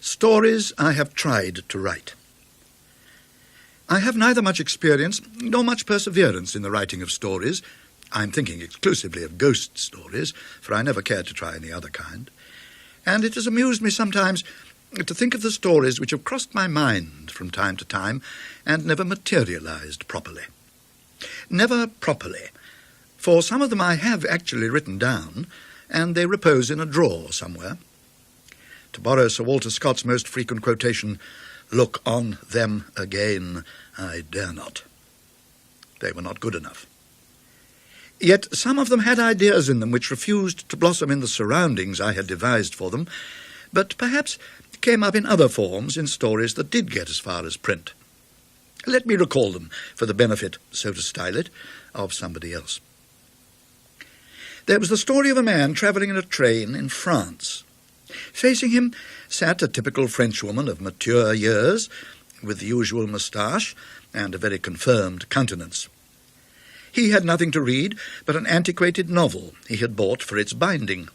Stories I have tried to write. I have neither much experience nor much perseverance in the writing of stories. I'm thinking exclusively of ghost stories, for I never cared to try any other kind. And it has amused me sometimes to think of the stories which have crossed my mind from time to time and never materialized properly. Never properly, for some of them I have actually written down, and they repose in a drawer somewhere. To borrow Sir Walter Scott's most frequent quotation, "Look on them again, I dare not." They were not good enough. Yet some of them had ideas in them which refused to blossom in the surroundings I had devised for them, but perhaps came up in other forms in stories that did get as far as print. Let me recall them for the benefit, so to style it, of somebody else. There was the story of a man travelling in a train in France. Facing him sat a typical Frenchwoman of mature years, with the usual moustache and a very confirmed countenance. He had nothing to read but an antiquated novel he had bought for its binding.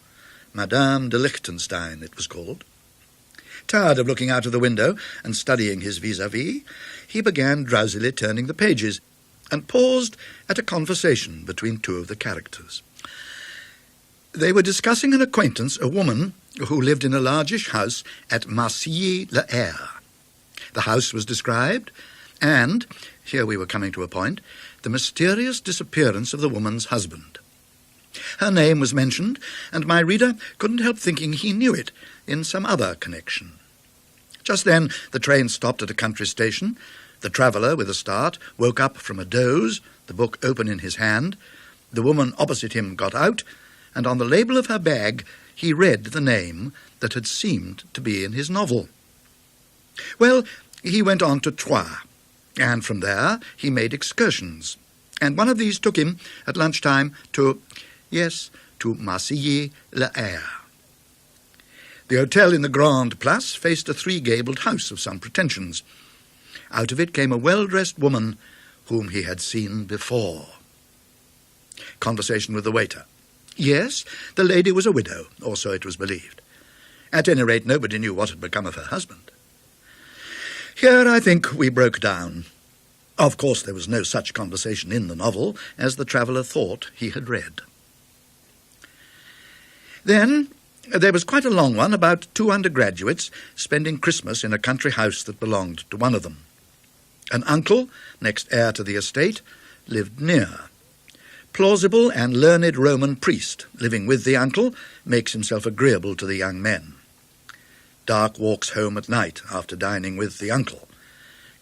Madame de Liechtenstein, it was called. Tired of looking out of the window and studying his vis-à-vis, he began drowsily turning the pages and paused at a conversation between two of the characters. They were discussing an acquaintance, a woman who lived in a largish house at Marcilly-le-Air. The house was described, and, here we were coming to a point, the mysterious disappearance of the woman's husband. Her name was mentioned, and my reader couldn't help thinking he knew it in some other connection. Just then the train stopped at a country station. The traveller, with a start, woke up from a doze, the book open in his hand. The woman opposite him got out, and on the label of her bag he read the name that had seemed to be in his novel. Well, he went on to Troyes, and from there he made excursions, and one of these took him at lunchtime to Marcilly-le-Air. The hotel in the Grande Place faced a three-gabled house of some pretensions. Out of it came a well-dressed woman whom he had seen before. Conversation with the waiter. Yes, the lady was a widow, or so it was believed. At any rate, nobody knew what had become of her husband. Here, I think, we broke down. Of course, there was no such conversation in the novel as the traveller thought he had read. Then there was quite a long one about two undergraduates spending Christmas in a country house that belonged to one of them. An uncle, next heir to the estate, lived near. Plausible and learned Roman priest, living with the uncle, makes himself agreeable to the young men. Dark walks home at night after dining with the uncle.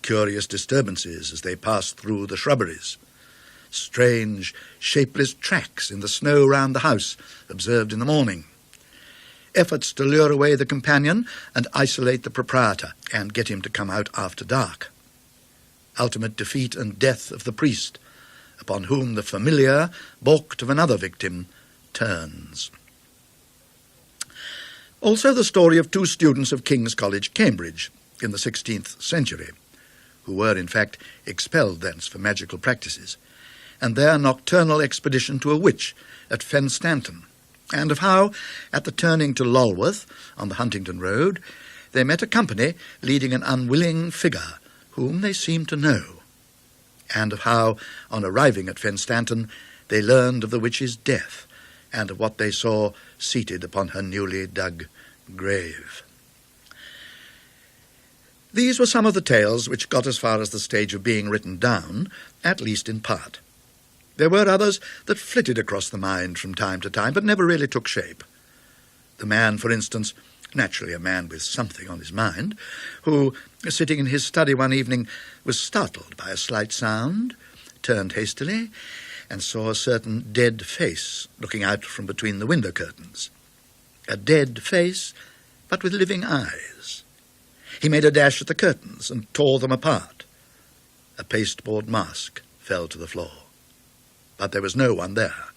Curious disturbances as they pass through the shrubberies. Strange, shapeless tracks in the snow round the house, observed in the morning. Efforts to lure away the companion and isolate the proprietor and get him to come out after dark. Ultimate defeat and death of the priest, upon whom the familiar, balked of another victim, turns. Also the story of two students of King's College, Cambridge, in the 16th century, who were in fact expelled thence for magical practices, and their nocturnal expedition to a witch at Fenstanton, and of how, at the turning to Lulworth on the Huntingdon Road, they met a company leading an unwilling figure whom they seemed to know, and of how, on arriving at Fenstanton, they learned of the witch's death, and of what they saw seated upon her newly dug grave. These were some of the tales which got as far as the stage of being written down, at least in part. There were others that flitted across the mind from time to time, but never really took shape. The man, for instance, naturally a man with something on his mind, who, sitting in his study one evening, was startled by a slight sound, turned hastily, and saw a certain dead face looking out from between the window curtains. A dead face, but with living eyes. He made a dash at the curtains and tore them apart. A pasteboard mask fell to the floor. But there was no one there,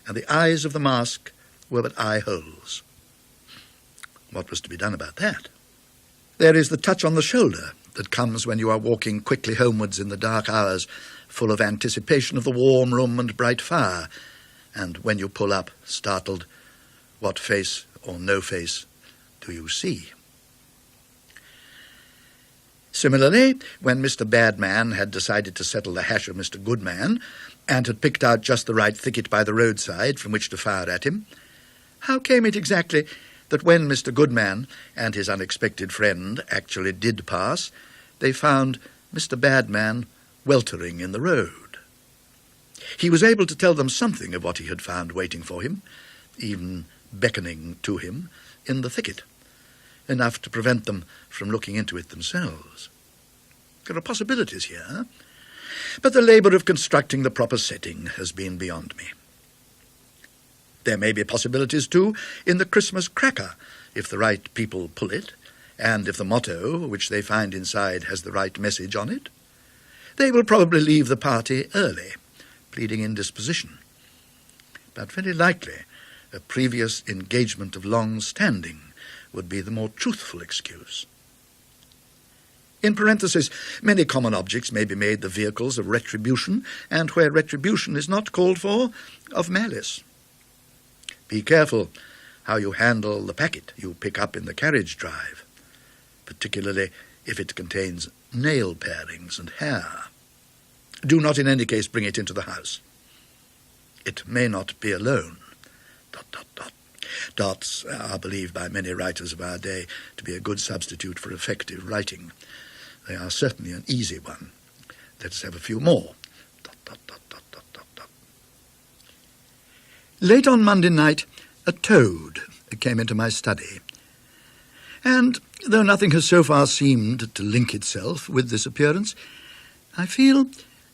and the eyes of the mask were but eye holes. What was to be done about that? There is the touch on the shoulder that comes when you are walking quickly homewards in the dark hours, full of anticipation of the warm room and bright fire, and when you pull up, startled, what face or no face do you see? Similarly, when Mr. Badman had decided to settle the hash of Mr. Goodman, and had picked out just the right thicket by the roadside from which to fire at him, how came it exactly that when Mr. Goodman and his unexpected friend actually did pass, they found Mr. Badman weltering in the road? He was able to tell them something of what he had found waiting for him, even beckoning to him in the thicket, enough to prevent them from looking into it themselves. There are possibilities here, but the labour of constructing the proper setting has been beyond me. There may be possibilities, too, in the Christmas cracker, if the right people pull it, and if the motto which they find inside has the right message on it. They will probably leave the party early, pleading indisposition. But very likely a previous engagement of long standing would be the more truthful excuse. In parenthesis, many common objects may be made the vehicles of retribution, and where retribution is not called for, of malice. Be careful how you handle the packet you pick up in the carriage drive, particularly if it contains nail parings and hair. Do not in any case bring it into the house. It may not be alone. ... Dots are believed by many writers of our day to be a good substitute for effective writing. They are certainly an easy one. Let us have a few more. ... Late on Monday night, a toad came into my study. And, though nothing has so far seemed to link itself with this appearance, I feel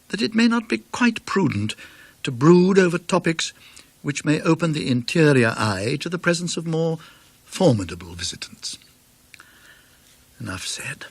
that it may not be quite prudent to brood over topics which may open the interior eye to the presence of more formidable visitants. Enough said.